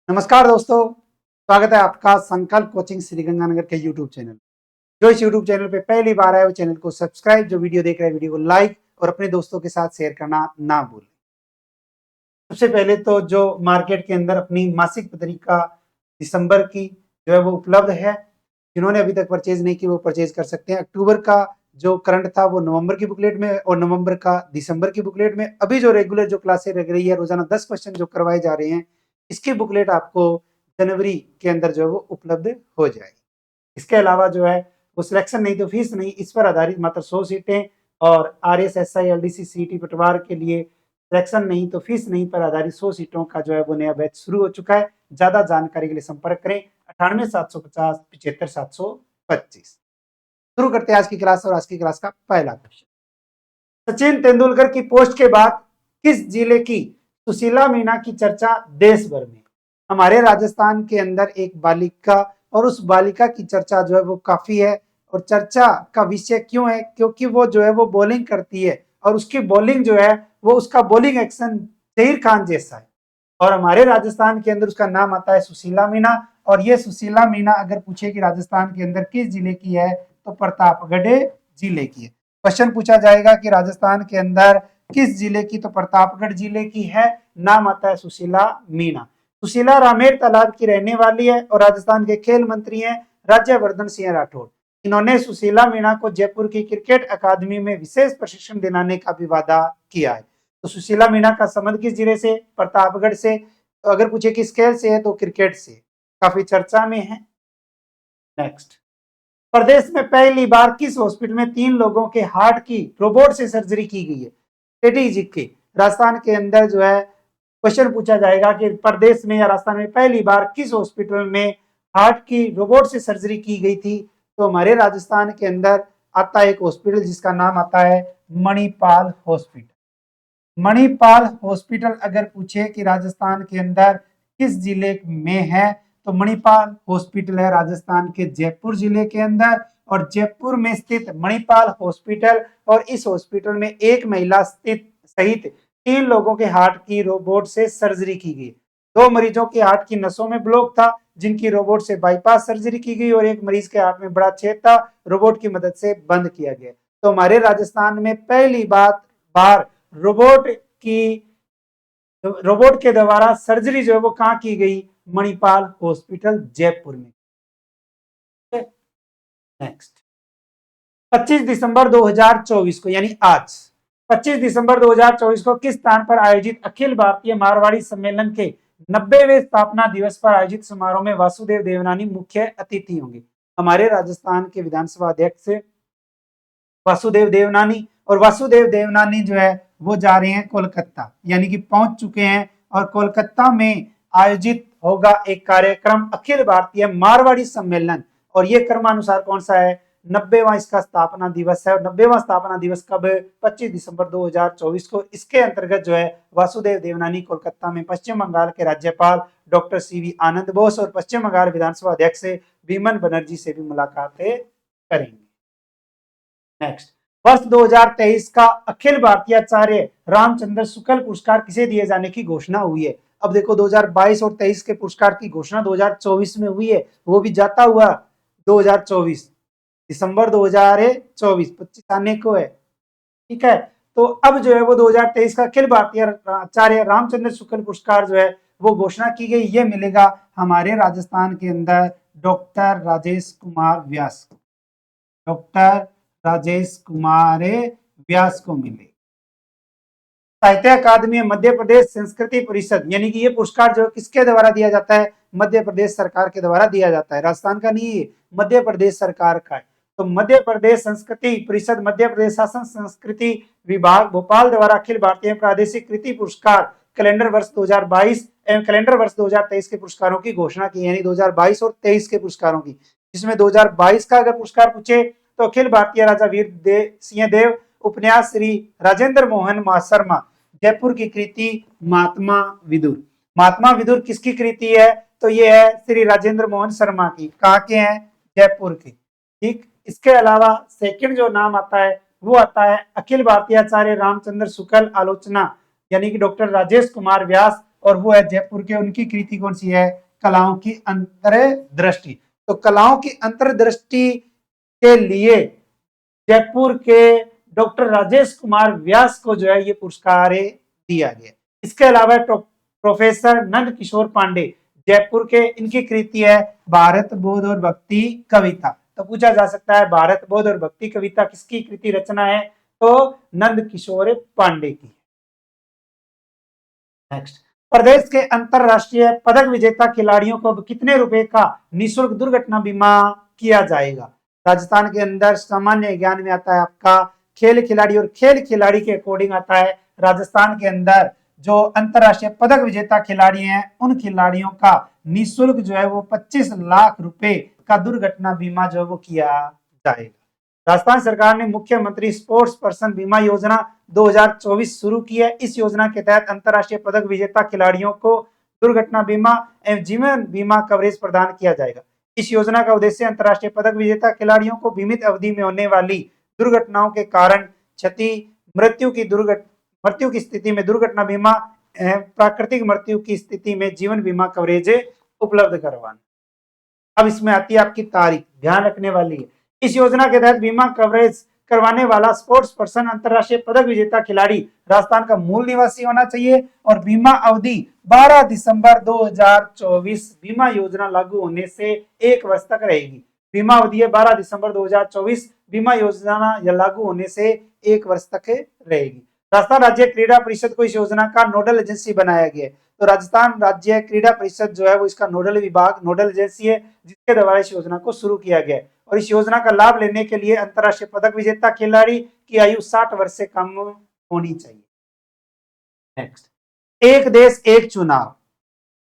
नमस्कार दोस्तों, स्वागत है आपका संकल्प कोचिंग श्री गंगानगर के यूट्यूब चैनल। जो इस यूट्यूब चैनल पे पहली बार आए वो चैनल को सब्सक्राइब, जो वीडियो देख रहे हैं वीडियो को लाइक और अपने दोस्तों के साथ शेयर करना ना भूलें। सबसे पहले तो जो मार्केट के अंदर अपनी मासिक पत्रिका दिसंबर की जो है वो उपलब्ध है। जिन्होंने अभी तक परचेज नहीं की वो परचेज कर सकते हैं। अक्टूबर का जो करंट था वो नवंबर की बुकलेट में और नवंबर का दिसंबर की बुकलेट में। अभी जो रेगुलर जो क्लासेस लग रही है, रोजाना 10 क्वेश्चन जो करवाए जा रहे हैं, इसकी बुकलेट आपको जनवरी के अंदर जो है वो उपलब्ध हो जाएगी। इसके अलावा जो है वो सिलेक्शन नहीं तो फीस नहीं, इस पर आधारित मात्र 100 सीटें और RSSI LDC CET पटवार के लिए सिलेक्शन नहीं तो फीस नहीं पर आधारित 100 सीटों का जो है वो नया बैच शुरू हो चुका है। ज्यादा जानकारी के लिए संपर्क करें 98 750 75 725। शुरू करते हैं आज की क्लास और आज की क्लास का पहला क्वेश्चन। सचिन तेंदुलकर की पोस्ट के बाद किस जिले की सुशीला मीणा की चर्चा देश भर में? हमारे राजस्थान के अंदर एक बालिका और उस बालिका की चर्चा जो है वो काफी है। और चर्चा का विषय क्यों है? क्योंकि वो जो है वो बॉलिंग करती है और उसकी बॉलिंग जो है वो उसका बॉलिंग एक्शन जहीर खान जैसा है। और हमारे राजस्थान के अंदर उसका नाम आता है सुशीला मीणा। और ये सुशीला मीणा अगर पूछे कि राजस्थान के अंदर किस जिले की है तो प्रतापगढ़ जिले की है। क्वेश्चन पूछा जाएगा कि राजस्थान के अंदर किस जिले की, तो प्रतापगढ़ जिले की है। नाम आता है सुशीला मीणा। सुशीला रामेर तालाब की रहने वाली है और राजस्थान के खेल मंत्री हैं राज्यवर्धन सिंह राठौड़। इन्होंने सुशीला मीणा को जयपुर की क्रिकेट अकादमी में विशेष प्रशिक्षण दिलाने का भी वादा किया है। तो सुशीला मीणा का संबंध किस जिले से? प्रतापगढ़ से। तो अगर पूछे किस खेल से है तो क्रिकेट से, काफी चर्चा में है। नेक्स्ट, प्रदेश में पहली बार किस हॉस्पिटल में 3 लोगों के हार्ट की रोबोट से सर्जरी की गई है? स्ट्रेटेजिक के राजस्थान के अंदर जो है क्वेश्चन पूछा जाएगा कि प्रदेश में या राजस्थान में पहली बार किस हॉस्पिटल में हार्ट की रोबोट से सर्जरी की गई थी? तो हमारे राजस्थान के अंदर आता है एक हॉस्पिटल जिसका नाम आता है मणिपाल हॉस्पिटल। मणिपाल हॉस्पिटल अगर पूछे कि राजस्थान के अंदर किस जिले में है तो मणिपाल हॉस्पिटल है राजस्थान के जयपुर जिले के अंदर। और जयपुर में स्थित मणिपाल हॉस्पिटल, और इस हॉस्पिटल में एक महिला स्थित सहित 3 लोगों के हार्ट की रोबोट से सर्जरी की गई। 2 मरीजों के हार्ट की नसों में ब्लॉक था जिनकी रोबोट से बाईपास सर्जरी की गई और एक मरीज के हार्ट में बड़ा छेद था, रोबोट की मदद से बंद किया गया। तो हमारे राजस्थान में पहली बार रोबोट के द्वारा सर्जरी जो है वो कहां की गई? मणिपाल हॉस्पिटल जयपुर में। नेक्स्ट, 25 दिसंबर 2024 को यानी आज 25 दिसंबर 2024 को किस स्थान पर आयोजित अखिल भारतीय मारवाड़ी सम्मेलन के 90वें स्थापना दिवस पर आयोजित समारोह में वासुदेव देवनानी मुख्य अतिथि होंगे? हमारे राजस्थान के विधानसभा अध्यक्ष वासुदेव देवनानी। और वासुदेव देवनानी जो है वो जा रहे हैं कोलकाता, यानी कि पहुंच चुके हैं। और कोलकाता में आयोजित होगा एक कार्यक्रम अखिल भारतीय मारवाड़ी सम्मेलन। और ये क्रमानुसार कौन सा है? 90वां इसका स्थापना दिवस है। और 90वां स्थापना दिवस कब? 25 दिसंबर 2024 को। इसके अंतर्गत जो है वासुदेव देवनानी कोलकाता में पश्चिम बंगाल के राज्यपाल डॉक्टर CV आनंद बोस और पश्चिम बंगाल विधानसभा अध्यक्ष विमन बनर्जी से भी मुलाकातें करेंगे। नेक्स्ट, वर्ष 2023 का अखिल भारतीय आचार्य रामचंद्र शुक्ल पुरस्कार किसे दिए जाने की घोषणा हुई है? अब देखो 2022 और 23 के पुरस्कार की घोषणा 2024 में हुई है, वो भी जाता हुआ 2024 दिसंबर 2024 25 आने को है। ठीक है, तो अब जो है वो 2023 का अखिल भारतीय आचार्य रामचंद्र शुक्ल पुरस्कार जो है वो घोषणा की गई। ये मिलेगा हमारे राजस्थान के अंदर डॉक्टर राजेश कुमार व्यास को। डॉक्टर राजेश कुमार व्यास को मिले। साहित्य अकादमी मध्य प्रदेश संस्कृति परिषद, यानी कि ये पुरस्कार जो किसके द्वारा दिया जाता है? मध्य प्रदेश सरकार के द्वारा दिया जाता है। राजस्थान का नहीं है, मध्य प्रदेश सरकार का है। तो मध्य प्रदेश संस्कृति परिषद, मध्य प्रदेश शासन संस्कृति विभाग भोपाल द्वारा अखिल भारतीय प्रादेशिक कृति पुरस्कार कैलेंडर वर्ष 2022 एवं कैलेंडर वर्ष 2023 के पुरस्कारों की घोषणा की, यानी 2022 और 23 के पुरस्कारों की। इसमें 2022 का अगर पुरस्कार पूछे तो अखिल भारतीय राजा वीर सिंह देव उपन्यास श्री राजेंद्र मोहन शर्मा जयपुर की कृति महात्मा विदुर। महात्मा विदुर किसकी कृति है? तो ये है श्री राजेंद्र मोहन शर्मा की। कहाँ के हैं? जयपुर की। ठीक, इसके अलावा सेकंड जो नाम आता है वो आता है अखिल भारतीय आचार्य रामचंद्र शुक्ल आलोचना, यानी कि डॉक्टर राजेश कुमार व्यास। और वो है जयपुर के, उनकी कृति कौन सी है, कलाओं की अंतर्दृष्टि। तो कलाओं की अंतर्दृष्टि के लिए जयपुर के डॉक्टर राजेश कुमार व्यास को जो है ये पुरस्कार दिया गया। इसके अलावा प्रोफेसर नंद किशोर पांडे जयपुर के, इनकी कृति है भारत बोध और भक्ति कविता। तो पूछा जा सकता है भारत बोध और भक्ति कविता किसकी कृति रचना है, तो नंद किशोर पांडे की। नेक्स्ट, प्रदेश के अंतरराष्ट्रीय पदक विजेता खिलाड़ियों को कितने रुपए का निःशुल्क दुर्घटना बीमा किया जाएगा। राजस्थान के अंदर सामान्य ज्ञान में आता है आपका खेल खिलाड़ी, और खेल खिलाड़ी के अकॉर्डिंग आता है राजस्थान के अंदर जो अंतरराष्ट्रीय पदक विजेता खिलाड़ी हैं उन खिलाड़ियों का निःशुल्क जो है वो 25 लाख रुपए का दुर्घटना बीमा जो है वो किया जाएगा। राजस्थान सरकार ने मुख्यमंत्री स्पोर्ट्स पर्सन बीमा योजना 2024 शुरू की है। इस योजना के तहत अंतरराष्ट्रीय पदक विजेता खिलाड़ियों को दुर्घटना बीमा एवं जीवन बीमा कवरेज प्रदान किया जाएगा। इस योजना का उद्देश्य अंतरराष्ट्रीय पदक विजेता खिलाड़ियों को बीमित अवधि में होने वाली दुर्घटनाओं के कारण क्षति, मृत्यु की स्थिति में दुर्घटना बीमा, प्राकृतिक मृत्यु की स्थिति में जीवन बीमा कवरेज उपलब्ध करवाना। अब इसमें आती है आपकी तारीख, ध्यान रखने वाली है। इस योजना के तहत बीमा कवरेज करवाने वाला स्पोर्ट्स पर्सन अंतरराष्ट्रीय पदक विजेता खिलाड़ी राजस्थान का मूल निवासी होना चाहिए और बीमा अवधि 12 दिसंबर 2024 बीमा योजना लागू होने से 1 वर्ष तक रहेगी। बीमा अवधि है 12 दिसंबर 2024, बीमा योजना लागू होने से 1 वर्ष तक रहेगी। राजस्थान राज्य क्रीड़ा परिषद को इस योजना का नोडल एजेंसी बनाया गया है। तो राजस्थान राज्य क्रीड़ा परिषद जो है वो इसका नोडल विभाग, नोडल एजेंसी है जिसके द्वारा इस योजना को शुरू किया गया है। और इस योजना का लाभ लेने के लिए अंतरराष्ट्रीय पदक विजेता खिलाड़ी की आयु 60 वर्ष से कम होनी चाहिए। नेक्स्ट, एक देश एक चुनाव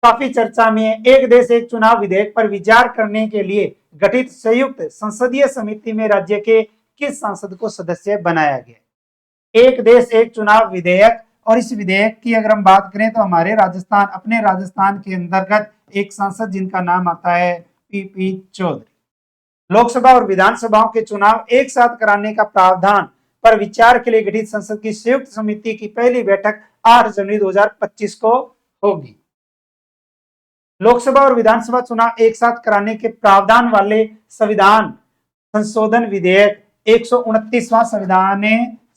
काफी चर्चा में है। एक देश एक चुनाव विधेयक पर विचार करने के लिए गठित संयुक्त संसदीय समिति में राज्य के किस सांसद को सदस्य बनाया गया। एक देश एक चुनाव विधेयक, और इस विधेयक की अगर हम बात करें तो हमारे राजस्थान, अपने राजस्थान के अंतर्गत एक सांसद जिनका नाम आता है पीपी चौधरी। लोकसभा और विधानसभाओं के चुनाव एक साथ कराने का प्रावधान पर विचार के लिए गठित संसद की संयुक्त समिति की पहली बैठक 8 जनवरी 2025 को होगी। लोकसभा और विधानसभा चुनाव एक साथ कराने के प्रावधान वाले संविधान संशोधन विधेयक 129वां संविधान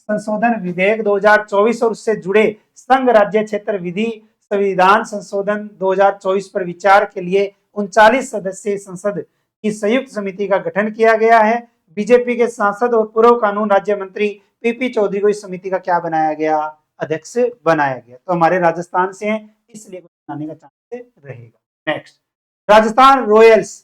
संशोधन विधेयक 2024 और उससे जुड़े संघ राज्य क्षेत्र विधि संविधान संशोधन 2024 पर विचार के लिए 39 सदस्यीय संसद की संयुक्त समिति का गठन किया गया है। बीजेपी के सांसद और पूर्व कानून राज्य मंत्री पीपी चौधरी को इस समिति का क्या बनाया गया, अध्यक्ष बनाया गया। तो हमारे राजस्थान से हैं इसलिए बनाने का चांस रहेगा। नेक्स्ट, राजस्थान रॉयल्स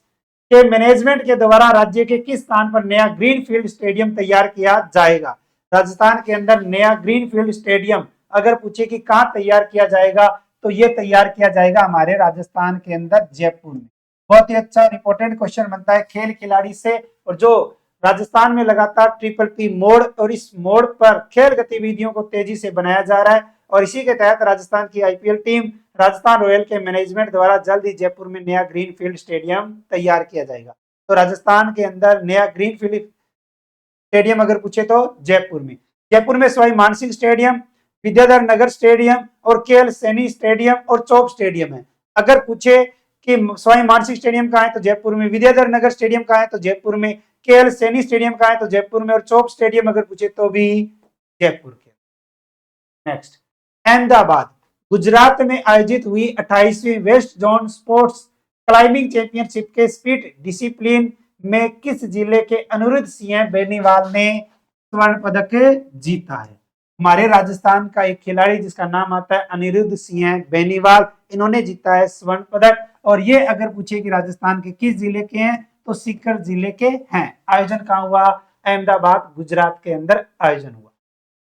के मैनेजमेंट के द्वारा राज्य के किस स्थान पर नया ग्रीनफील्ड स्टेडियम तैयार किया जाएगा। राजस्थान के अंदर नया ग्रीनफील्ड स्टेडियम अगर पूछे कि कहां तैयार किया जाएगा तो ये तैयार किया जाएगा हमारे राजस्थान के अंदर जयपुर में। बहुत ही अच्छा इंपॉर्टेंट क्वेश्चन बनता है खेल खिलाड़ी से, और जो राजस्थान में लगातार PPP मोड, और इस मोड पर खेल गतिविधियों को तेजी से बनाया जा रहा है और इसी के तहत राजस्थान की IPL टीम राजस्थान रॉयल के मैनेजमेंट द्वारा जल्द ही जयपुर में नया ग्रीनफील्ड स्टेडियम तैयार किया जाएगा। तो राजस्थान के अंदर नया ग्रीनफील्ड स्टेडियम अगर पूछे तो जयपुर में सवाई मानसिंह स्टेडियम, विद्याधर नगर स्टेडियम और KL सैनी स्टेडियम और चौक स्टेडियम है। अगर पूछे कि सवाई मानसिंह स्टेडियम कहाँ है तो जयपुर में, विद्याधर नगर स्टेडियम कहाँ है तो जयपुर में, KL सैनी स्टेडियम कहाँ है तो जयपुर में, और चौक स्टेडियम अगर पूछे तो भी जयपुर के। नेक्स्ट, अहमदाबाद गुजरात में आयोजित हुई 28वीं west zone sports climbing championship के स्पीड डिसिप्लिन में किस जिले के अनिरुद्ध सिंह बेनीवाल ने स्वर्ण पदक जीता है। हमारे राजस्थान का एक खिलाड़ी जिसका नाम आता है अनिरुद्ध सिंह बेनीवाल, इन्होंने जीता है स्वर्ण पदक। और ये अगर पूछे कि राजस्थान के किस जिले के हैं तो सीकर जिले के हैं। आयोजन कहाँ हुआ, अहमदाबाद गुजरात के अंदर आयोजन हुआ।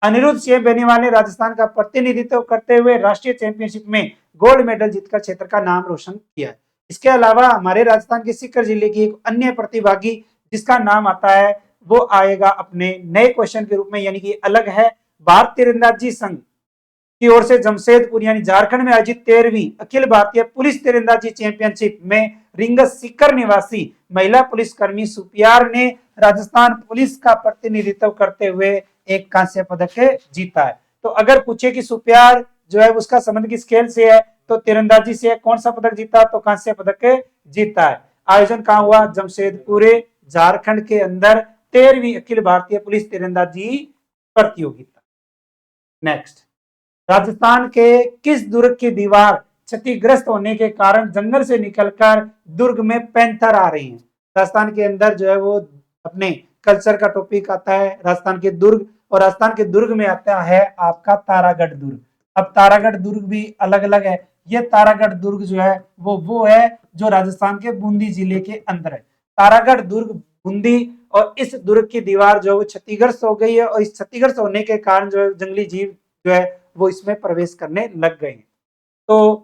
अनिरुद्ध सिंह बेनीवाल ने राजस्थान का प्रतिनिधित्व करते हुए राष्ट्रीय चैंपियनशिप में गोल्ड मेडल जीतकर क्षेत्र का नाम रोशन किया है। इसके अलावा हमारे राजस्थान के सीकर जिले की एक अन्य प्रतिभागी जिसका नाम आता है वो आएगा अपने नए क्वेश्चन के रूप में, यानी कि अलग है। भारतीय तीरंदाजी संघ की ओर से जमशेदपुर यानी झारखंड में आयोजित 13वीं अखिल भारतीय पुलिस तीरंदाजी चैंपियनशिप में रिंगस सीकर निवासी महिला पुलिसकर्मी सुपियार ने राजस्थान पुलिस का प्रतिनिधित्व करते हुए एक कांस्य पदक जीता है। तो अगर पूछे कि सुपियार जो है उसका संबंध किस खेल से है तो तीरंदाजी से कौन सा पदक जीता, तो कांस्य पदक जीता है। आयोजन कहाँ हुआ, जमशेदपुर झारखंड के अंदर 13वीं अखिल भारतीय पुलिस तीरंदाजी प्रतियोगिता। नेक्स्ट, राजस्थान के किस दुर्ग की दीवार क्षतिग्रस्त होने के कारण जंगल से निकलकर दुर्ग में पैंथर आ रही हैं। राजस्थान के अंदर जो है वो अपने कल्चर का टॉपिक आता है राजस्थान के दुर्ग, और राजस्थान के दुर्ग में आता है आपका तारागढ़ दुर्ग। अब तारागढ़ दुर्ग भी अलग अलग है। ये तारागढ़ दुर्ग जो है वो है जो राजस्थान के बूंदी जिले के अंदर है। तारागढ़ दुर्ग बूंदी, और इस दुर्ग की दीवार जो है वो क्षतिग्रस्त हो गई है, और इस क्षतिग्रस्त होने के कारण जो है जंगली जीव जो है वो इसमें प्रवेश करने लग गए हैं। तो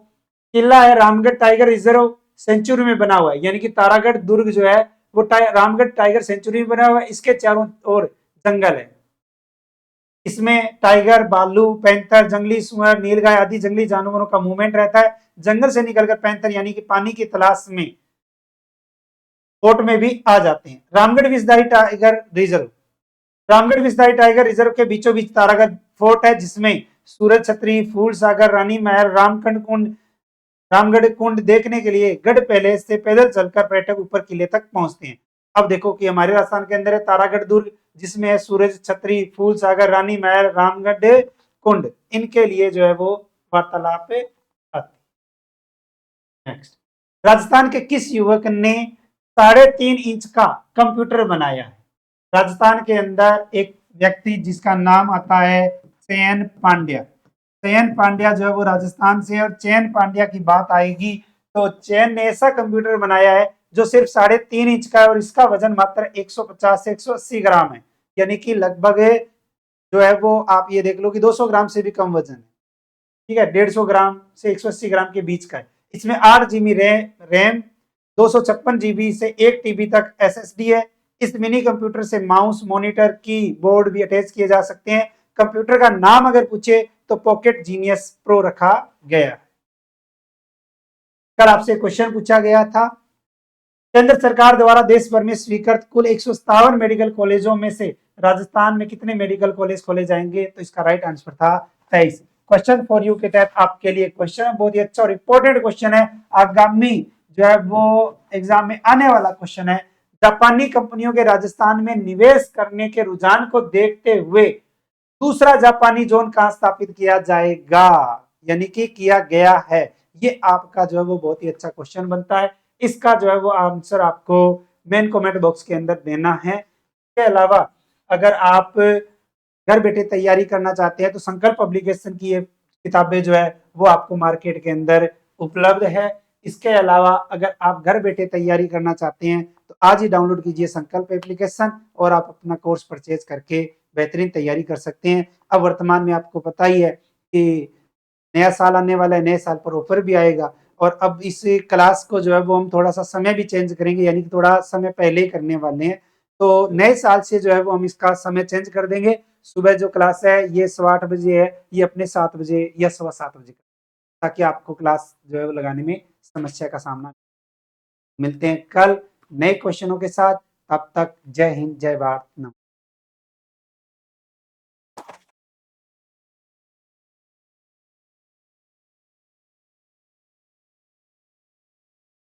किला है रामगढ़ टाइगर रिजर्व सेंचुरी में बना हुआ है, यानी कि तारागढ़ दुर्ग जो है वो रामगढ़ टाइगर सेंचुरी में बना हुआ है। इसके चारों ओर जंगल है। इसमें टाइगर, भालू, पैंथर, जंगली सुअर, नीलगाय आदि जंगली जानवरों का मूवमेंट रहता है। जंगल से निकलकर पैंथर यानी कि पानी की तलाश में फोर्ट में भी आ जाते हैं। Ramgarh Vishdhari tiger reserve, Ramgarh Vishdhari tiger reserve के बीचों बीच तारागढ़ फोर्ट है, जिसमें सूरज छतरी, फूल सागर, रानी महल, रामखंड कुंड, रामगढ़ कुंड देखने के लिए गढ़ पैलेस से पैदल चलकर पर्यटक ऊपर किले तक पहुंचते हैं। अब देखो कि हमारे राजस्थान के अंदर है तारागढ़ दुर्ग, जिसमें है सूरज छतरी, फूल सागर, रानी महल, रामगढ़ कुंड, इनके लिए जो है वो वार्तालाप आती। नेक्स्ट, राजस्थान के किस युवक ने 3.5 इंच का कंप्यूटर बनाया है। राजस्थान के अंदर एक व्यक्ति जिसका नाम आता है चयन पांड्या। चयन पांड्या जो है वो राजस्थान से, और चयन पांड्या की बात आएगी तो चयन ने ऐसा कंप्यूटर बनाया है जो सिर्फ 3.5 इंच का है, और इसका वजन मात्र 150 से 180 ग्राम है, यानी कि लगभग जो है वो आप ये देख लो कि 200 ग्राम से भी कम वजन है। ठीक है, 150 ग्राम से 180 ग्राम के बीच का है। इसमें 8 GB रैम, 256 GB से 1 TB तक SSD है। इस मिनी कंप्यूटर से माउस, मॉनिटर, कीबोर्ड भी अटैच किए जा सकते हैं। कंप्यूटर का नाम अगर पूछे तो पॉकेट जीनियस प्रो रखा गया। कल आपसे क्वेश्चन पूछा गया था, केंद्र सरकार द्वारा देश भर में स्वीकृत कुल 157 मेडिकल कॉलेजों में से राजस्थान में कितने मेडिकल कॉलेज खोले जाएंगे, तो इसका राइट आंसर था 23। क्वेश्चन फॉर यू के तहत आपके लिए क्वेश्चन बहुत ही अच्छा और इंपॉर्टेंट क्वेश्चन है, आगामी जो है वो एग्जाम में आने वाला क्वेश्चन है। जापानी कंपनियों के राजस्थान में निवेश करने के रुझान को देखते हुए दूसरा जापानी जोन कहां स्थापित किया जाएगा, यानी कि किया गया है। ये आपका जो है वो बहुत ही अच्छा क्वेश्चन बनता है। इसका जो है वो आंसर आपको मेन कमेंट बॉक्स के अंदर देना है। इसके अलावा अगर आप घर बैठे तैयारी करना चाहते हैं तो संकल्प पब्लिकेशन की ये किताबें जो है वो आपको मार्केट के अंदर उपलब्ध है। इसके अलावा अगर आप घर बैठे तैयारी करना चाहते हैं तो आज ही डाउनलोड कीजिए संकल्प एप्लीकेशन, और आप अपना कोर्स परचेज करके बेहतरीन तैयारी कर सकते हैं। अब वर्तमान में आपको पता ही है कि नया साल आने वाला है, नए साल पर ऑफर भी आएगा, और अब इस क्लास को जो है वो हम थोड़ा सा समय भी चेंज करेंगे, यानी कि थोड़ा समय पहले ही करने वाले हैं। तो नए साल से जो है वो हम इसका समय चेंज कर देंगे। सुबह जो क्लास है ये 8:15 है, ये अपने 7 बजे या 7:15 ताकि आपको क्लास जो है वो लगाने में समस्या का सामना। मिलते हैं कल नए क्वेश्चनों के साथ, तब तक जय हिंद, जय भारत।